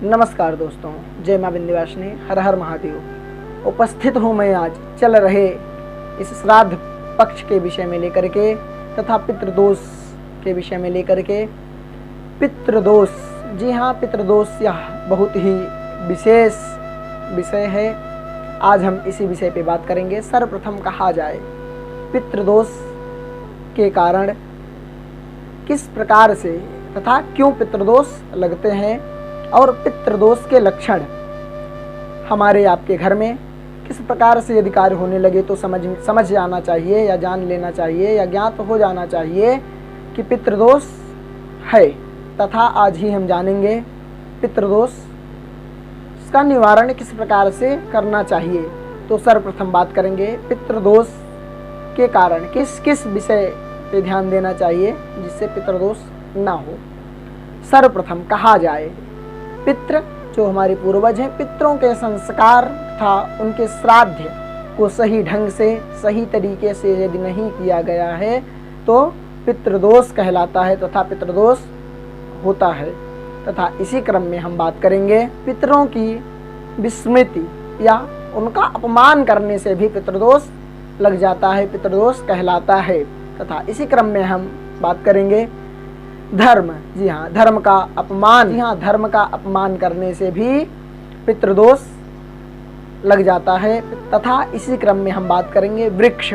नमस्कार दोस्तों, जय मां विंध्यवासिनी, हर हर महादेव। उपस्थित हूँ मैं आज चल रहे इस श्राद्ध पक्ष के विषय में लेकर के तथा पितृदोष के विषय में लेकर के। पितृदोष, जी हाँ, पितृदोष यह बहुत ही विशेष विषय है। आज हम इसी विषय पे बात करेंगे। सर्वप्रथम कहा जाए पितृदोष के कारण किस प्रकार से तथा क्यों पितृदोष लगते हैं और पितृदोष के लक्षण हमारे आपके घर में किस प्रकार से यदि कार्य होने लगे तो समझ जाना चाहिए या जान लेना चाहिए या ज्ञात हो जाना चाहिए कि पितृदोष है। तथा आज ही हम जानेंगे पितृदोष का निवारण किस प्रकार से करना चाहिए। तो सर्वप्रथम बात करेंगे पितृदोष के कारण किस किस विषय पे ध्यान देना चाहिए जिससे पितृदोष ना हो। सर्वप्रथम कहा जाए पितृ जो हमारे पूर्वज हैं, पितरों के संस्कार था उनके श्राद्ध को सही ढंग से सही तरीके से यदि नहीं किया गया है तो पितृदोष कहलाता है तथा पितृदोष होता है। तथा इसी क्रम में हम बात करेंगे पितरों की विस्मृति या उनका अपमान करने से भी पितृदोष लग जाता है, पितृदोष कहलाता है। तथा इसी क्रम में हम बात करेंगे धर्म, जी हाँ, धर्म का अपमान, जी हाँ, धर्म का अपमान करने से भी पितृदोष लग जाता है। तथा इसी क्रम में हम बात करेंगे वृक्ष,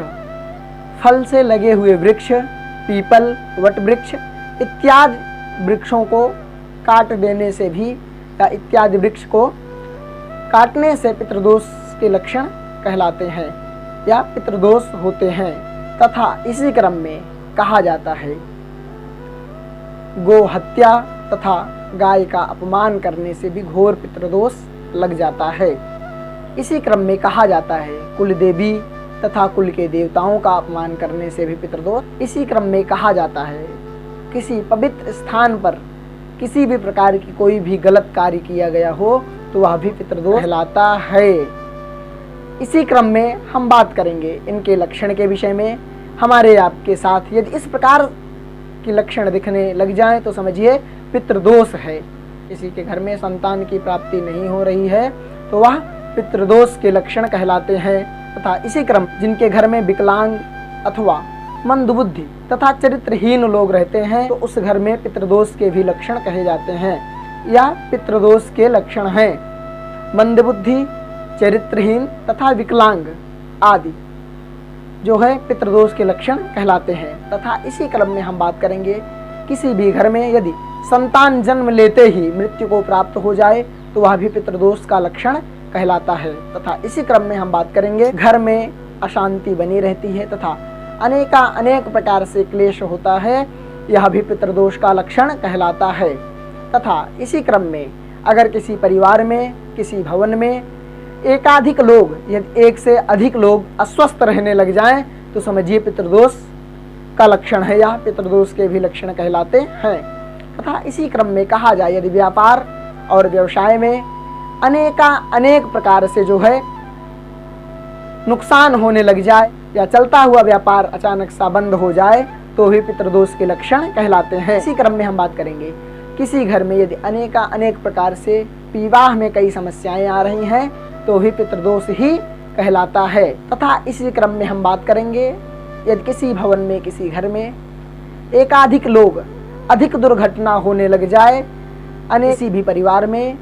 फल से लगे हुए वृक्ष, पीपल, वट वृक्ष इत्यादि वृक्षों को काट देने से भी या इत्यादि वृक्ष को काटने से पितृदोष के लक्षण कहलाते हैं या पितृदोष होते हैं। तथा इसी क्रम में कहा जाता है गो हत्या तथा गाय का अपमान करने से भी घोर पितृदोष लग जाता है। इसी क्रम में कहा जाता है कुल देवी तथा कुल के देवताओं का अपमान करने से भी पितृदोष। इसी क्रम में कहा जाता है किसी पवित्र स्थान पर किसी भी प्रकार की कोई भी गलत कार्य किया गया हो तो वह भी पितृदोष कहलाता है। इसी क्रम में हम बात करेंगे इनके लक्षण के विषय में। हमारे आपके साथ यदि इस प्रकार के लक्षण दिखने लग जाएं तो समझिए पितृदोष है। किसी के घर में संतान की प्राप्ति नहीं हो रही है तो वह पितृदोष के लक्षण कहलाते हैं। तथा इसी क्रम जिनके घर में विकलांग अथवा मंदबुद्धि तथा चरित्रहीन लोग रहते हैं तो उस घर में पितृदोष के भी लक्षण कहे जाते हैं या पितृदोष के लक्षण हैं। मंदबुद्धि, चरित्रहीन तथा विकलांग आदि जो है पितृदोष के लक्षण कहलाते हैं। तथा इसी क्रम में हम बात करेंगे किसी भी घर में यदि संतान जन्म लेते ही मृत्यु को प्राप्त हो जाए तो वह भी पितृदोष का लक्षण कहलाता है। तथा इसी क्रम में हम बात करेंगे घर में अशांति बनी रहती है तथा अनेक प्रकार से क्लेश होता है, यह भी पितृदोष का लक्षण कहलाता है। तथा इसी क्रम में अगर किसी परिवार में किसी भवन में एकाधिक लोग यदि एक से अधिक लोग अस्वस्थ रहने लग जाएं तो समझिए पितृदोष का लक्षण है या पितृदोष के भी लक्षण कहलाते हैं। तथा इसी क्रम में कहा जाए यदि व्यापार और व्यवसाय में अनेक प्रकार से जो है नुकसान होने लग जाए या चलता हुआ व्यापार अचानक सा बंद हो जाए तो भी पितृदोष के लक्षण कहलाते हैं। इसी क्रम में हम बात करेंगे किसी घर में यदि अनेक प्रकार से विवाह में कई समस्याएं आ रही हैं तो भी पितृदोष ही कहलाता है। तथा इसी क्रम में हम बात करेंगे यदि किसी भवन में किसी घर में एकाधिक लोग अधिक दुर्घटना होने लग जाए, किसी भी परिवार में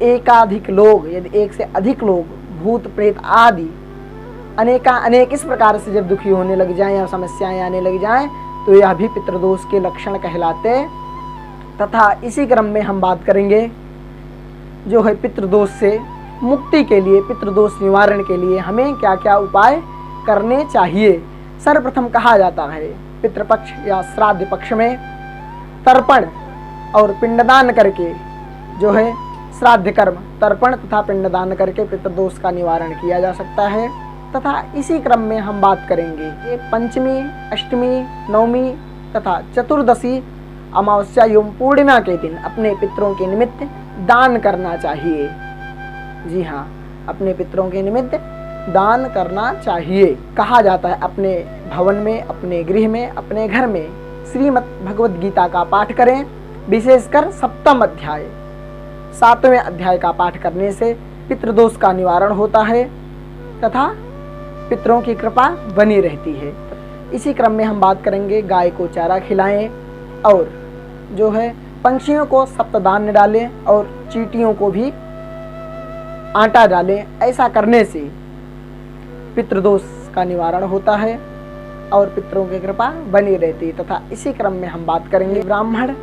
एकाधिक लोग यदि एक से अधिक लोग भूत प्रेत आदि अनेक इस प्रकार से जब दुखी होने लग जाएं या समस्याएं आने लग जाएं तो यह भी पितृदोष के लक्षण कहलाते। तथा इसी क्रम में हम बात करेंगे जो है पितृदोष से मुक्ति के लिए, पितृदोष निवारण के लिए हमें क्या क्या उपाय करने चाहिए। सर्वप्रथम कहा जाता है पितृपक्ष या श्राद्ध पक्ष में तर्पण और पिंडदान करके जो है श्राद्ध कर्म, तर्पण तथा पिंडदान करके पितृदोष का निवारण किया जा सकता है। तथा इसी क्रम में हम बात करेंगे ये पंचमी, अष्टमी, नवमी तथा चतुर्दशी, अमावस्या एवं पूर्णिमा के दिन अपने पितरों के निमित्त दान करना चाहिए। जी हाँ, अपने पितरों के निमित्त दान करना चाहिए। कहा जाता है अपने भवन में, अपने गृह में, अपने घर में श्रीमद् भगवद गीता का पाठ करें, विशेषकर 7वां अध्याय 7वें अध्याय का पाठ करने से पितृदोष का निवारण होता है तथा पितरों की कृपा बनी रहती है। इसी क्रम में हम बात करेंगे गाय को चारा खिलाएं और जो है पंछियों को सप्तधान्य डालें और चींटियों को भी आटा डालें। ऐसा करने से पितृदोष का निवारण होता है और पितरों की कृपा बनी रहती है। तथा इसी क्रम में हम बात करेंगे ब्राह्मण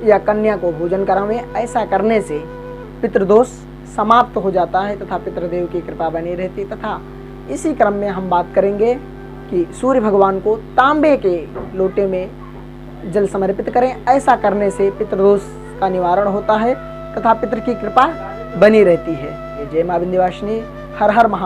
या कन्या को भोजन करावें। ऐसा करने से पितृदोष समाप्त हो जाता है तथा पितृदेव की कृपा बनी रहती है। तथा इसी क्रम में हम बात करेंगे कि सूर्य भगवान को तांबे के लोटे में जल समर्पित करें। ऐसा करने से पितृदोष का निवारण होता है तथा पितृ की कृपा बनी रहती है। जय मां विंध्यवासिनी। हर हर महा